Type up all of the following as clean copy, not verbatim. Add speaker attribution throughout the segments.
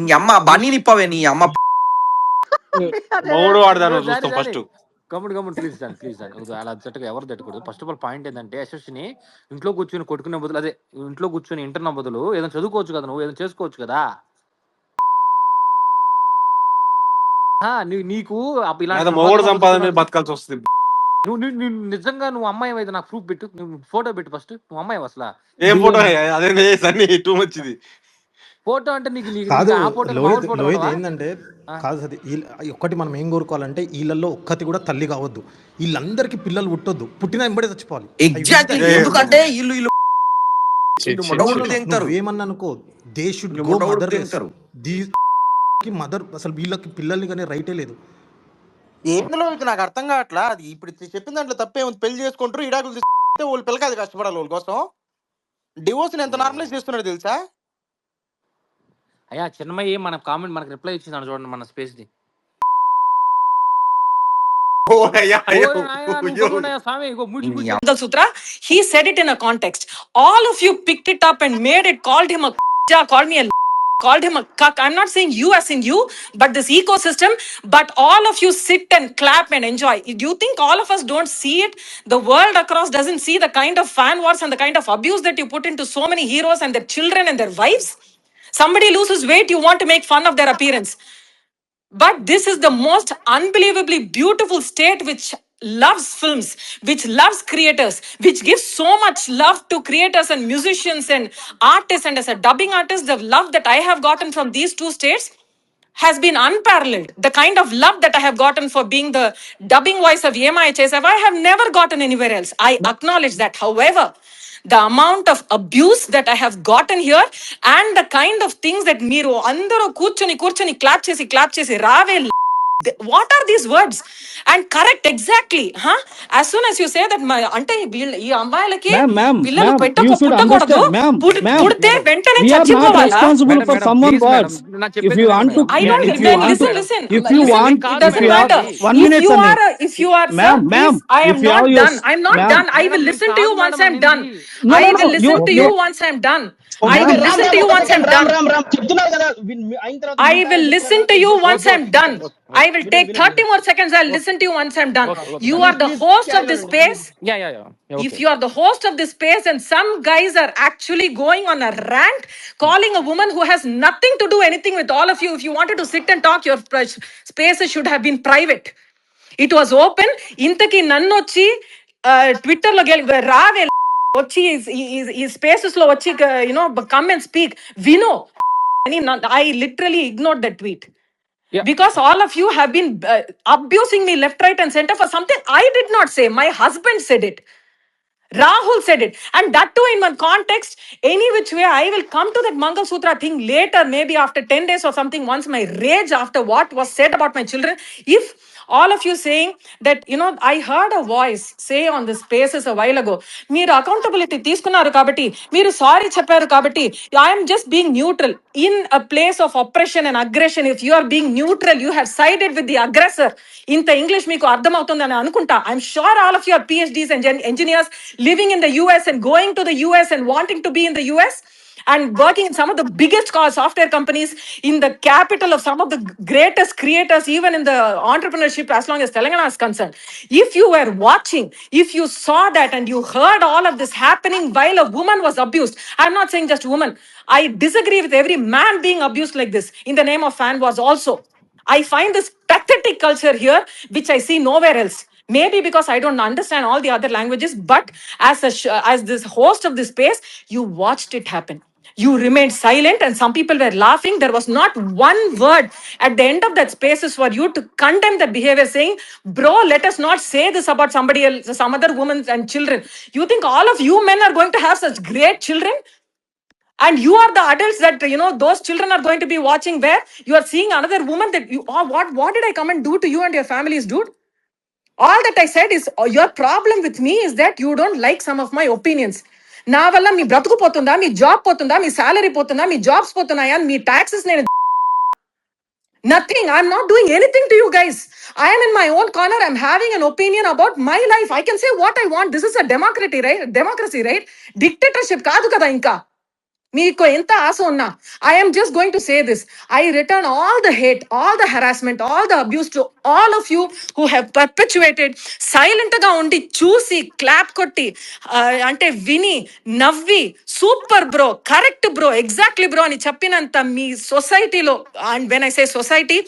Speaker 1: నీ అమ్మ బన్నీ నిప్పవే నీ అమ్మ
Speaker 2: మొగుడు వాడదాను చూస్తాం ఫస్ట్. గమ్ముడు ప్లీజ్ దాన్ని అలా తట్టుగా ఎవరు తట్టకూడదు. ఫస్ట్ ఆఫ్ ఆల్ పాయింట్ ఏంటంటే యశస్విని ఇంట్లో కూర్చొని కొట్టుకునే బదులు, అదే ఇంట్లో కూర్చొని ఇంటర్న బదులు ఏదైనా చదువుకోవచ్చు కదా, నువ్వు ఏదైనా చేసుకోవచ్చు కదా. నీకు
Speaker 3: మొగుడు సంపాదన బతకాల్సి వస్తుంది.
Speaker 2: నువ్వు నిజంగా నువ్వు అమ్మాయి అయితే నాకు ప్రూఫ్ పెట్టు, నువ్వు ఫోటో పెట్టు ఫస్ట్. నువ్వు అమ్మాయి అసలు
Speaker 3: ఏం ఫోటో? అదే టూ వచ్చింది
Speaker 2: ఫోటో అంటే నీకు
Speaker 4: ఏంటంటే కాదు అది. ఒక్కటి మనం ఏం కోరుకోవాలంటే వీళ్ళల్లో ఒక్కటి కూడా తల్లి కావద్దు, వీళ్ళందరికి పిల్లలు పుట్టొద్దు, పుట్టినా ఎంబడే చచ్చిపోవాలి.
Speaker 1: ఎందుకంటే
Speaker 4: ఏమన్నా అనుకో, దే షుడ్ గో మదర్. అసలు వీళ్ళకి పిల్లల్ని కానీ రైటే లేదు.
Speaker 5: ఏందులో నాకు అర్థం కావట్లా. అది ఇప్పుడు చెప్పిన దాంట్లో తప్పే ఉంది. పెళ్లి చేసుకుంటారు, ఇడాకులు తీసుకుంటే వాళ్ళు పిల్లకాయలు కష్టపడాలి వాళ్ళ కోసం. డివోర్స్ ఎంత నార్మలైజ్ చేస్తున్నాడు తెలుసా?
Speaker 2: అయ్యా చిన్మయి మన కామెంట్ మనకు రిప్లై ఇచ్చింది చూడండి, మన space the.
Speaker 6: Sutra, he said it in a context. All of you picked it up and made it, called him a called me a called him a cuck. I'm not saying you as in you, but this ecosystem. But all of you sit and clap and enjoy. Do you think all of us don't see it? The world across doesn't see the kind of fan wars and the kind of abuse that you put into so many heroes and their children and their wives? Somebody loses weight, you want to make fun of their appearance. But this is the most unbelievably beautiful state which loves films, which loves creators, which gives so much love to creators and musicians and artists. And as a dubbing artist, the love that I have gotten from these two states has been unparalleled. The kind of love that I have gotten for being the dubbing voice of Yema HSF, I have never gotten anywhere else. I acknowledge that. However, the amount of abuse that I have gotten here and the kind of things that Miro andaro కూర్చొని clap chesi rave. What are these words? And correct exactly, huh? As soon as you say that my ante ee ammayalaki pillalu puttakudadu, putte ventane chachipovala.
Speaker 7: Responsible for someone's words. If you want to,
Speaker 6: I don't listen.
Speaker 7: If you want,
Speaker 6: it doesn't matter.
Speaker 7: 1 minute,
Speaker 6: If you are
Speaker 7: ma'am,
Speaker 6: I am not done. I'm not done. I will listen to you once I'm done. I will listen to you once I'm done. I will listen to you once I'm done. I will listen to you once I'm done. I will take 30 more seconds. I'll listen to you once I'm done. You are the host of this space.
Speaker 2: Yeah.
Speaker 6: If you are the host of this space and some guys are actually going on a rant, calling a woman who has nothing to do anything with all of you, if you wanted to sit and talk, your spaces should have been private. It was open. Intaki nannochi Twitter lo rave వచ్చి ఈ spaces లో వచ్చి come and speak. Vino, I literally ignored that tweet. Yeah. Because all of you have been abusing me left, right and center for something I did not say. My husband said it. Rahul said it. And that too in one context. Any which way, I will come to that Mangal Sutra thing later, maybe after 10 days or something, once my rage after what was said about my children. If all of you saying that, I heard a voice say on the spaces a while ago, మీరు accountability తీసుకున్నారు కాబట్టి, మీరు sorry చెప్పారు కాబట్టి, I am just being neutral. In a place of oppression and aggression, if you are being neutral, you have sided with the aggressor. ఇంత English మీకు అర్థమవుతుందని అనుకుంటా. I'm sure all of you are PhDs and engineers living in the US and going to the US and wanting to be in the US and working in some of the biggest software companies in the capital of some of the greatest creators, even in the entrepreneurship, as long as Telangana is concerned. If you were watching, if you saw that and you heard all of this happening while a woman was abused, I'm not saying just woman, I disagree with every man being abused like this in the name of fan wars also. I find this pathetic culture here, which I see nowhere else. Maybe because I don't understand all the other languages, but as this host of this space, you watched it happen. You remained silent and some people were laughing. There was not one word at the end of that spaces for you to condemn that behavior, saying, bro, let us not say this about somebody else, some other women and children. You think all of you men are going to have such great children? And you are the adults that, those children are going to be watching, where you are seeing another woman that you, what did I come and do to you and your families, dude? All that I said is, your problem with me is that you don't like some of my opinions. నా వల్ల మీ బ్రతుకు పోతుందా, మీ job పోతుందా, మీ salary పోతుందా, మీ jobs పోతున్నాయా, మీ taxes నేను nothing. I'm not doing anything to you guys. I am in my own corner. I'm having an opinion about my life. I can say what I want. This is a democracy, right? Dictatorship కాదు కదా ఇంకా. మీకు ఎంత ఆశ ఉన్నా, I am just going to say this. I return all the hate, all the harassment, all the abuse to all of you who have perpetuated, silent గా ఉండి చూసి clap కొట్టి అంటే విని నవ్వి super bro, correct bro, exactly bro అని చెప్పినంత మీ సొసైటీలో, and when I say society,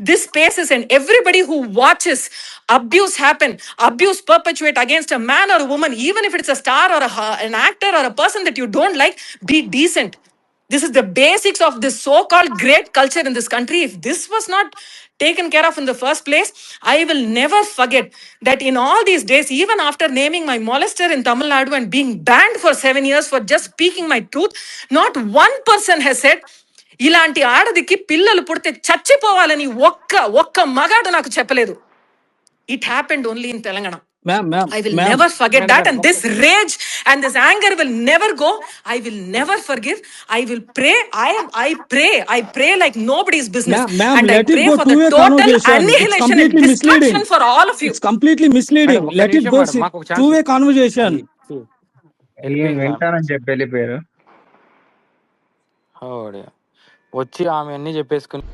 Speaker 6: this spaces and everybody who watches abuse happen, abuse perpetuate against a man or a woman, even if it's a star or an actor or a person that you don't like, be decent. This is the basics of this so-called great culture in this country. If this was not taken care of in the first place, I will never forget that in all these days, even after naming my molester in Tamil Nadu and being banned for 7 years for just speaking my truth, not one person has said, ఇలాంటి ఆడదికి పిల్లలు పుడితే చచ్చిపోవాలని ఒక్క మగాడు నాకు చెప్పలేదు. It happened only in Telangana. I will never forget that, and this rage and this anger will never go. I will never forgive. I will pray. I pray like nobody's business. And I pray for the total annihilation and destruction for all of you.
Speaker 7: It's completely misleading. Let it go. Two-way conversation.
Speaker 8: వింటానని చెప్పి వెళ్ళిపోయారు.
Speaker 2: వచ్చి ఆమె అన్ని చెప్పేసుకుని